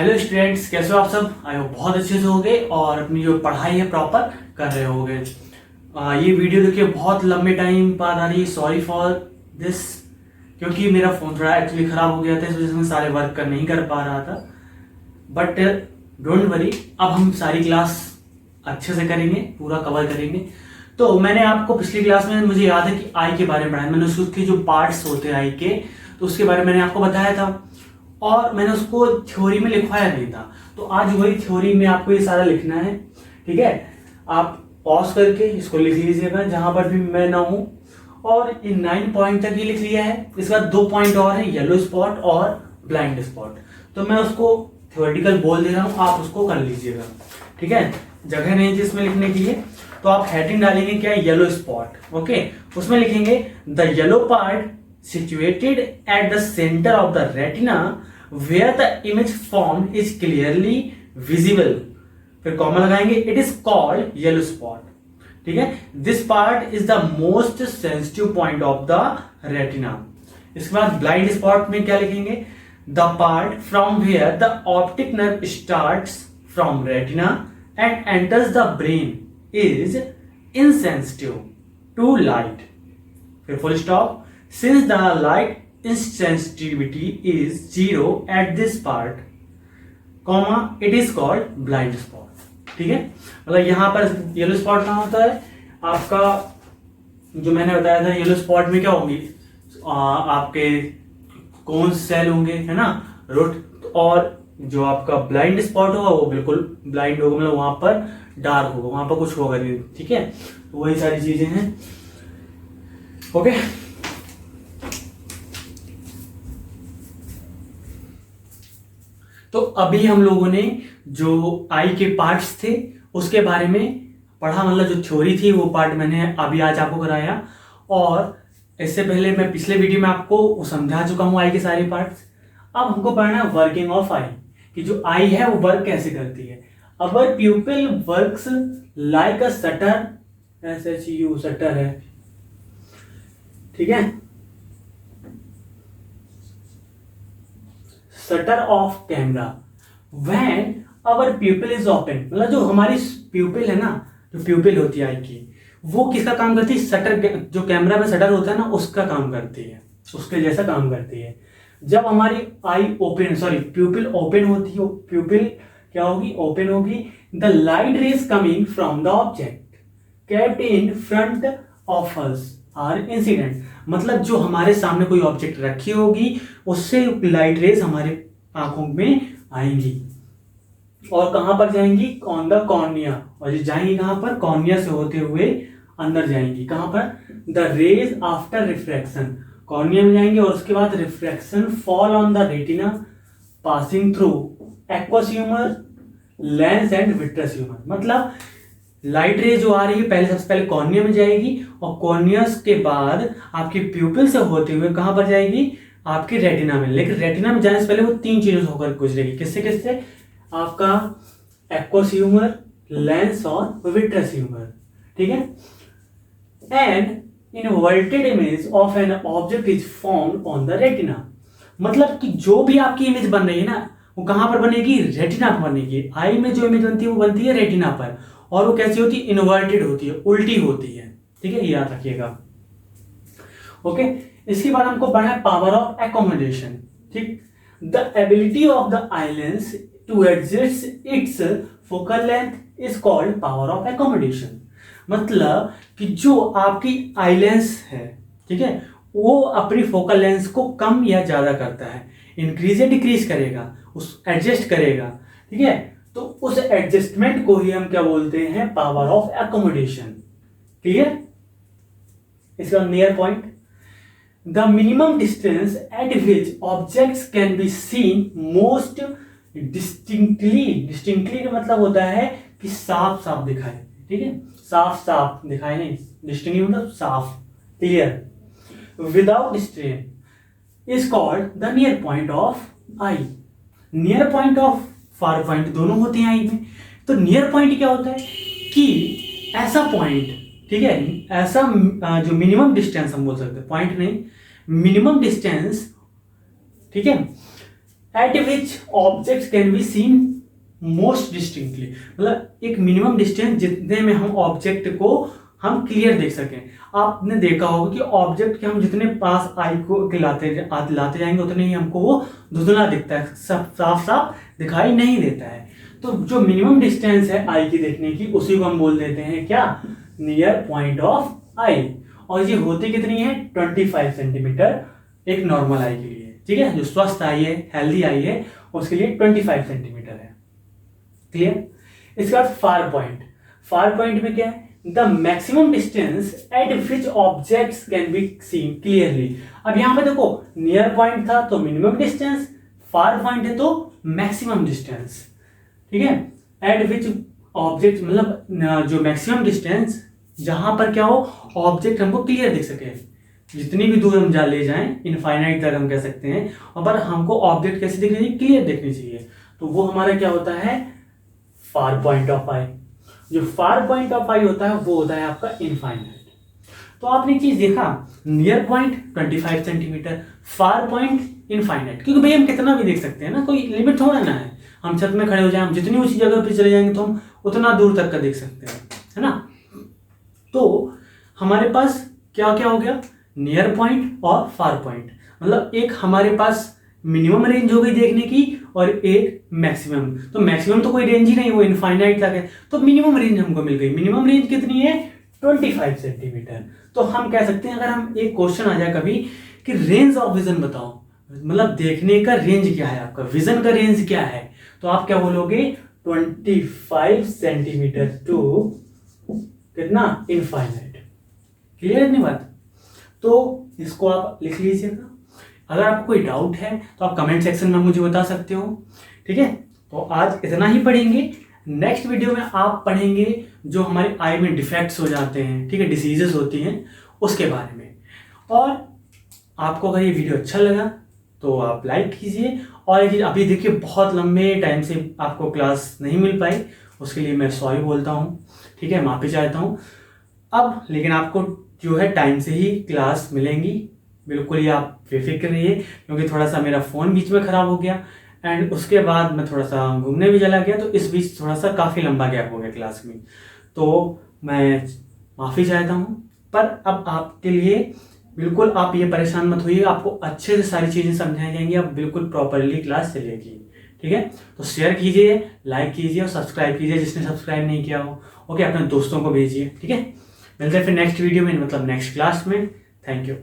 Hello students, कैसे हो आप सब। आई होप बहुत अच्छे से होंगे और अपनी जो पढ़ाई है प्रॉपर कर रहे होंगे। ये वीडियो देखिए बहुत लंबे टाइम बाद आ रही है। सॉरी फॉर दिस, क्योंकि मेरा फ़ोन थोड़ा एक्चुअली ख़राब हो गया था, इस वजह से मैं सारे वर्क कर नहीं कर पा रहा था। बट डोंट वरी, अब हम सारी क्लास अच्छे से करेंगे, पूरा कवर करेंगे। तो मैंने आपको पिछली क्लास में, मुझे याद है कि आई के बारे में पढ़ाया मैंने। उसके जो पार्ट्स होते हैं आई के, तो उसके बारे में मैंने आपको बताया था और मैंने उसको थ्योरी में लिखवाया नहीं था। तो आज वही थ्योरी में आपको ये सारा लिखना है, ठीक है। आप पॉज करके इसको लिख लीजिएगा जहां पर भी मैं ना हूं। और इन 9 पॉइंट तक ये लिख लिया है। इसके बाद 2 पॉइंट और है, येलो स्पॉट और ब्लाइंड स्पॉट। तो मैं उसको थ्योरेटिकल बोल दे रहा हूं, आप उसको कर लीजिएगा, ठीक है। जगह नहीं थी इसमें लिखने के लिए, तो आप हेडिंग डालेंगे क्या, येलो स्पॉट। ओके, उसमें लिखेंगे the yellow part situated at the center of the retina where the image form is clearly visible, फिर कॉमा लगाएंगे, it is called yellow spot, ठीक है। This part is the most sensitive point of the retina. इसके बाद blind spot में क्या लिखेंगे, the part from where the optic nerve starts from retina and enters the brain is insensitive to light, फिर full stop. Since the light insensitivity is 0 at this part, comma, it is called blind spot, ठीक है। मतलब यहां पर yellow spot कहां होता है आपका, जो मैंने बताया था येलो स्पॉट में क्या होंगी, आपके कौन सेल होंगे, है ना, रूट। और जो आपका ब्लाइंड स्पॉट होगा वो बिल्कुल ब्लाइंड होगा, मतलब वहां पर डार्क होगा, वहां पर कुछ होगा नहीं, ठीक है। तो वही सारी चीजें हैं, ओके। तो अभी हम लोगों ने जो आई के पार्ट्स थे उसके बारे में पढ़ा, मतलब जो थ्योरी थी वो पार्ट मैंने अभी आज आपको कराया। और इससे पहले मैं पिछले वीडियो में आपको समझा चुका हूं आई के सारे पार्ट्स। अब हमको पढ़ना है वर्किंग ऑफ आई, कि जो आई है वो वर्क कैसे करती है। Our pupil works like a shutter, SHU shutter है, ठीक है, shutter of camera when our pupil is open. मतलब जो हमारी प्यूपिल है ना, जो प्यूपिल होती है आई की, वो किसका काम करती है, शटर, जो कैमरा में शटर होता है ना उसका काम करती है, उसके जैसा काम करती है। जब हमारी eye open, sorry pupil open होती है, प्यूपिल क्या होगी, ओपन होगी, the light rays coming from the object kept in front of us are incident. मतलब जो हमारे सामने कोई ऑब्जेक्ट रखी होगी उससे लाइट रेज हमारे आंखों में आएंगी और कहां पर जाएंगी, ऑन द कॉर्निया। और ये जाएंगी कहां पर, कॉर्निया से होते हुए अंदर जाएंगी, कहां पर, the raise after refraction, cornea में जाएंगे और उसके बाद refraction fall on the retina passing through aqueous humour, lens and vitreous humour. मतलब लाइट रे जो आ रही है पहले, सबसे पहले कॉर्निया में जाएगी और कॉर्नियस के बाद आपकी प्यूपिल से होते हुए कहां पर जाएगी, आपकी रेटिना में। लेकिन रेटिना में जाने से पहले वो 3 चीजों से होकर गुजरेगी, किससे किससे, आपका एक्वस ह्यूमर, लेंस और विट्रस ह्यूमर, ठीक है। And inverted image of an object is formed on the retina. मतलब कि जो भी आपकी इमेज बन रही है ना वो कहां पर बनेगी, रेटिना पर बनेगी। आई में जो इमेज बनती है वो बनती है रेटिना पर, और वो कैसी होती है, इन्वर्टेड होती है, उल्टी होती है, ठीक है, याद रखिएगा, ओके। इसके बाद हमको पढ़ना है पावर ऑफ एकोमोडेशन, ठीक। The ability of the eye lens to adjust its focal length is called power of accommodation. मतलब कि जो आपकी आई लेंस है, ठीक है, वो अपनी फोकल लेंथ को कम या ज्यादा करता है, इंक्रीज या डिक्रीज करेगा, उस एडजस्ट करेगा, ठीक है। तो उस एडजस्टमेंट को ही हम क्या बोलते हैं, पावर ऑफ एकोमोडेशन, क्लियर। इसका near point, the minimum distance eight which objects can be seen most distinctly का मतलब होता है कि साफ साफ दिखाए, ठीक है, साफ साफ दिखाए, नहीं डिस्टिंक्टली मतलब साफ, clear, without strain is called the near point of I. Near point और फार पॉइंट दोनों होते हैं आई में। तो नियर पॉइंट क्या होता है कि ऐसा पॉइंट, ठीक है, ऐसा जो मिनिमम डिस्टेंस हम बोल सकते हैं, पॉइंट नहीं, मिनिमम डिस्टेंस, ठीक है, eight which object can be seen most distinctly, मतलब एक मिनिमम डिस्टेंस जितने में हम ऑब्जेक्ट को हम क्लियर देख सकें। आपने देखा होगा कि ऑब्जेक्ट के हम जितने पास आई को लाते जाएंगे उतने ही हमको वो धुंधला दिखता है, साफ साफ दिखाई नहीं देता है। तो जो मिनिमम डिस्टेंस है आई की देखने की, उसी को हम बोल देते हैं क्या, नियर पॉइंट ऑफ आई। और ये होती कितनी है, 25 सेंटीमीटर एक नॉर्मल आई के लिए, ठीक है। जो स्वस्थ आई है, हेल्दी आई है, उसके लिए 25 सेंटीमीटर है। क्लियर। इसके बाद फार पॉइंट। फार पॉइंट में क्या है, the maximum distance eight which objects can be seen clearly. अब यहां पे देखो नियर पॉइंट था तो मिनिमम डिस्टेंस, फार पॉइंट है तो मैक्सिमम डिस्टेंस, ठीक है। एट विच ऑब्जेक्ट मतलब जो मैक्सिमम डिस्टेंस जहां पर क्या हो, ऑब्जेक्ट हमको क्लियर दिख सके, जितनी भी दूर हम ले जाएं, इनफाइनाइट तक हम कह सकते हैं। और पर हमको ऑब्जेक्ट कैसे दिखनी चाहिए, क्लियर दिखनी चाहिए। तो वो हमारा क्या होता है, फार पॉइंट ऑफ आई। जो फार पॉइंट ऑफ आई होता है वो होता है आपका इनफाइनाइट। तो आपने चीज देखा, near point 25 centimetre, far point infinite. क्योंकि भाई हम कितना भी देख सकते हैं ना, कोई लिमिट थोड़ा ना है। हम छत में खड़े हो जाए, हम जितनी ऊंची जगह पे चले जाएंगे तो हम उतना दूर तक का देख सकते हैं, है ना। तो हमारे पास क्या क्या हो गया, नियर पॉइंट और फार पॉइंट। मतलब एक हमारे पास मिनिमम रेंज हो गई देखने की और एक मैक्सिमम। तो मैक्सिमम तो कोई रेंज ही नहीं, वो इनफाइनाइट तक है। तो मिनिमम रेंज हमको मिल गई। मिनिमम रेंज कितनी है, 25 सेंटीमीटर। तो हम कह सकते हैं, अगर हम एक क्वेश्चन आ जाए कभी कि रेंज ऑफ विजन बताओ, मतलब देखने का रेंज क्या है आपका, विजन का रेंज क्या है, तो आप क्या बोलोगे, 25 सेंटीमीटर टू कितना, इनफाइनाइट। क्लियर है अपनी बात। तो इसको आप लिख लीजिएगा। अगर आपको कोई डाउट है तो आप कमेंट सेक्शन में मुझे बता सकते हो, ठीक है। तो आज इतना ही पढ़ेंगे। नेक्स्ट वीडियो में आप पढ़ेंगे जो हमारे आई में डिफेक्ट्स हो जाते हैं, ठीक है, डिसीजेस होती हैं, उसके बारे में। और आपको अगर ये वीडियो अच्छा लगा तो आप लाइक कीजिए। और अभी देखिए बहुत लंबे टाइम से आपको क्लास नहीं मिल पाई, उसके लिए मैं सॉरी बोलता हूँ, ठीक है, माफ़ी चाहता हूँ अब। लेकिन आपको जो है टाइम से ही क्लास मिलेंगी, बिल्कुल ही आप बेफिक्र रहिए। क्योंकि थोड़ा सा मेरा फ़ोन बीच में ख़राब हो गया एंड उसके बाद मैं थोड़ा सा घूमने भी चला गया, तो इस बीच थोड़ा सा काफ़ी लंबा गैप हो गया क्लास में। तो मैं माफ़ी चाहता हूँ। पर अब आपके लिए बिल्कुल आप ये परेशान मत होइए, आपको अच्छे से सारी चीज़ें समझाई जाएंगी, आप बिल्कुल प्रॉपरली क्लास चलेगी, ठीक है। तो शेयर कीजिए, लाइक कीजिए और सब्सक्राइब कीजिए जिसने सब्सक्राइब नहीं किया हो, ओके। अपने दोस्तों को भेजिए, ठीक है। मिलते हैं फिर नेक्स्ट वीडियो में, मतलब नेक्स्ट क्लास में। Thank you.